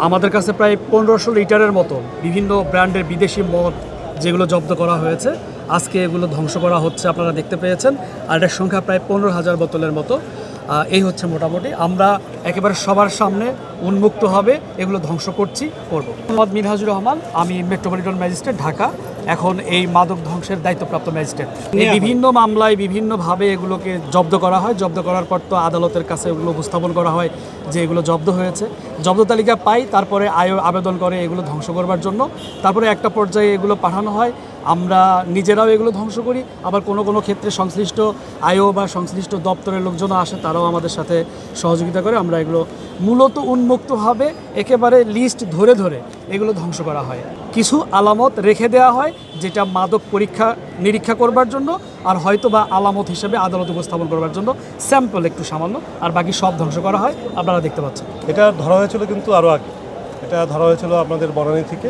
আমাদের কাছে প্রায় 1500 লিটারের মতো বিভিন্ন ব্র্যান্ডের বিদেশি মদ যেগুলো জব্দ করা হয়েছে, আজকে এগুলো ধ্বংস করা হচ্ছে, আপনারা দেখতে পেয়েছেন। আর এটার সংখ্যা প্রায় 15,000 বোতলের মতো। এই হচ্ছে মোটামুটি আমরা একেবারে সবার সামনে উন্মুক্তভাবে এগুলো ধ্বংস করব। মোহাম্মদ মিনহাজুর রহমান, আমি মেট্রোপলিটন ম্যাজিস্ট্রেট ঢাকা, এখন এই মাদক ধ্বংসের দায়িত্বপ্রাপ্ত ম্যাজিস্ট্রেট। বিভিন্ন মামলায় বিভিন্নভাবে এগুলোকে জব্দ করা হয়, জব্দ করার পর তো আদালতের কাছে এগুলো উপস্থাপন করা হয় যে এগুলো জব্দ হয়েছে, জব্দ তালিকা পাই, তারপরে আবেদন করে এগুলো ধ্বংস করবার জন্য। তারপরে একটা পর্যায়ে এগুলো পাঠানো হয়, আমরা নিজেরাও এগুলো ধ্বংস করি, আবার কোনো কোনো ক্ষেত্রে সংশ্লিষ্ট আইও বা সংশ্লিষ্ট দপ্তরের লোকজনও আসে, তারাও আমাদের সাথে সহযোগিতা করে। আমরা এগুলো মূলত উন্মুক্তভাবে একেবারে লিস্ট ধরে ধরে এগুলো ধ্বংস করা হয়। কিছু আলামত রেখে দেওয়া হয় যেটা মাদক পরীক্ষা নিরীক্ষা করবার জন্য, আর হয়তো বা আলামত হিসেবে আদালত উপস্থাপন করবার জন্য স্যাম্পল একটু সামান্য, আর বাকি সব ধ্বংস করা হয়, আপনারা দেখতে পাচ্ছেন। এটা ধরা হয়েছিল কিন্তু আরও আগে, এটা ধরা হয়েছিল আপনাদের বনানী থেকে।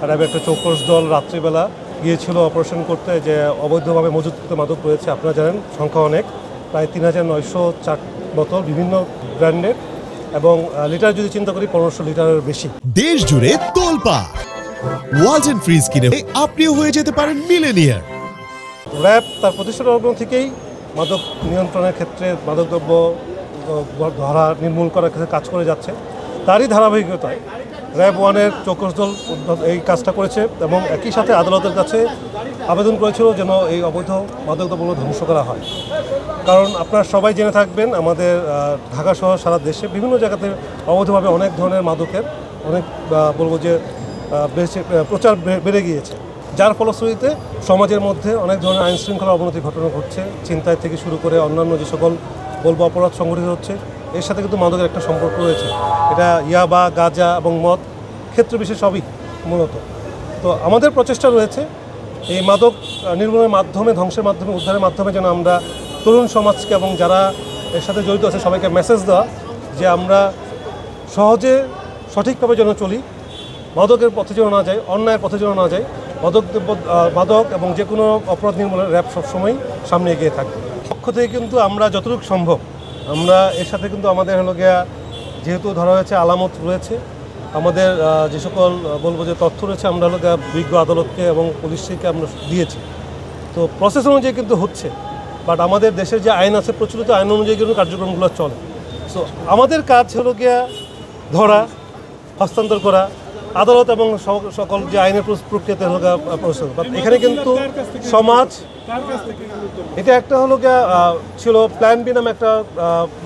আর একটা চৌকস দল রাত্রিবেলা গিয়েছিল অপারেশন করতে, যে অবৈধভাবে মজুতকৃত মাদক রয়েছে, আপনারা জানেন সংখ্যা অনেক, প্রায় 3904 বোতল বিভিন্ন ব্র্যান্ডের, এবং লিটার যদি চিন্তা করি 1500 লিটারের বেশি। দেশ জুড়ে তোলপাড় ওয়ালটন ফ্রিজ কিনে আপনিও হয়ে যেতে পারেন মিলেনিয়ার। র্যাব তার প্রতিষ্ঠা লগ্ন থেকেই মাদক নিয়ন্ত্রণের ক্ষেত্রে, মাদকদ্রব্য ধরা নির্মূল করার ক্ষেত্রে কাজ করে যাচ্ছে। তারই ধারাবাহিকতায় র্যাব 1-এর চৌকস দল এই কাজটা করেছে, এবং একই সাথে আদালতের কাছে আবেদন করেছিল যেন এই অবৈধ মাদকদ্রব্যগুলো ধ্বংস করা হয়। কারণ আপনারা সবাই জেনে থাকবেন, আমাদের ঢাকা সহ সারা দেশে বিভিন্ন জায়গাতে অবৈধভাবে অনেক ধরনের মাদকের অনেক বলবো যে প্রচার বেড়ে গিয়েছে, যার ফলশ্রুতিতে সমাজের মধ্যে অনেক ধরনের আইন শৃঙ্খলার অবনতি ঘটনা ঘটছে। ছিনতাই থেকে শুরু করে অন্যান্য যে সকল বলবো অপরাধ সংঘটিত হচ্ছে, এর সাথে কিন্তু মাদকের একটা সম্পর্ক রয়েছে। এটা ইয়াবা, গাঁজা এবং মদ ক্ষেত্র বিশেষ সবই মূলত। তো আমাদের প্রচেষ্টা রয়েছে এই মাদক নির্মূলের মাধ্যমে, ধ্বংসের মাধ্যমে, উদ্ধারের মাধ্যমে যেন আমরা তরুণ সমাজকে এবং যারা এর সাথে জড়িত আছে সবাইকে মেসেজ দেওয়া যে আমরা সহজে সঠিকভাবে যেন চলি, মাদকের পথে যেন না যাই, অন্যায়ের পথে যেন না যাই। মাদক এবং যে কোনো অপরাধ নির্মূলের র্যাব সবসময় সামনে এগিয়ে থাকবে। পক্ষ থেকে কিন্তু আমরা যতটুকু সম্ভব, আমরা এর সাথে কিন্তু আমাদের হলো গিয়া, যেহেতু ধরা হয়েছে আলামত রয়েছে, আমাদের যে সকল বলবো যে তথ্য রয়েছে, আমরা হলো গিয়া বিজ্ঞ আদালতকে এবং পুলিশকে আমরা দিয়েছি। তো প্রসেস অনুযায়ী কিন্তু হচ্ছে, বাট আমাদের দেশের যে আইন আছে, প্রচলিত আইন অনুযায়ী কিন্তু কার্যক্রমগুলো চলে। সো আমাদের কাজ হলো গিয়া ধরা, হস্তান্তর করা, আদালত এবং সকল যে আইনের প্রক্রিয়াতে হলো গিয়া প্রসেস। বাট এখানে কিন্তু সমাজ, এটা একটা হলো গিয়া ছিল প্ল্যান বি নামে একটা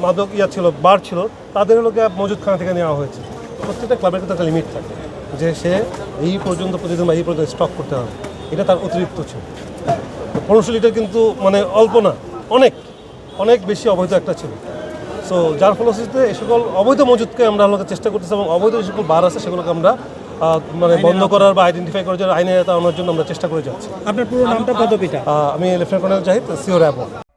মাদক ছিল, বার ছিল, তাদের হলো গিয়া মজুদখানা থেকে নেওয়া হয়েছে। প্রত্যেকটা ক্লাবের কিন্তু একটা লিমিট থাকে যে সে এই পর্যন্ত প্রতিদিন বা এই পর্যন্ত স্টক করতে হবে, এটা তার অতিরিক্ত ছিল। 1500 লিটার কিন্তু মানে অল্প না, অনেক অনেক বেশি অবৈধ একটা ছিল। সো যার ফলশ্রুতিতে এই সকল অবৈধ মজুদকে আমরা হলো চেষ্টা করতেছি, এবং অবৈধ যে সকল বার আছে সেগুলোকে আমরা মানে বন্ধ করার বা আইডেন্টিফাই করার জন্য, আইনে আনার জন্য আমরা চেষ্টা করে যাচ্ছি। আপনার পুরো নামটা, পদবিটা? আমি lieutenant colonel Zahid, CO RAB 1।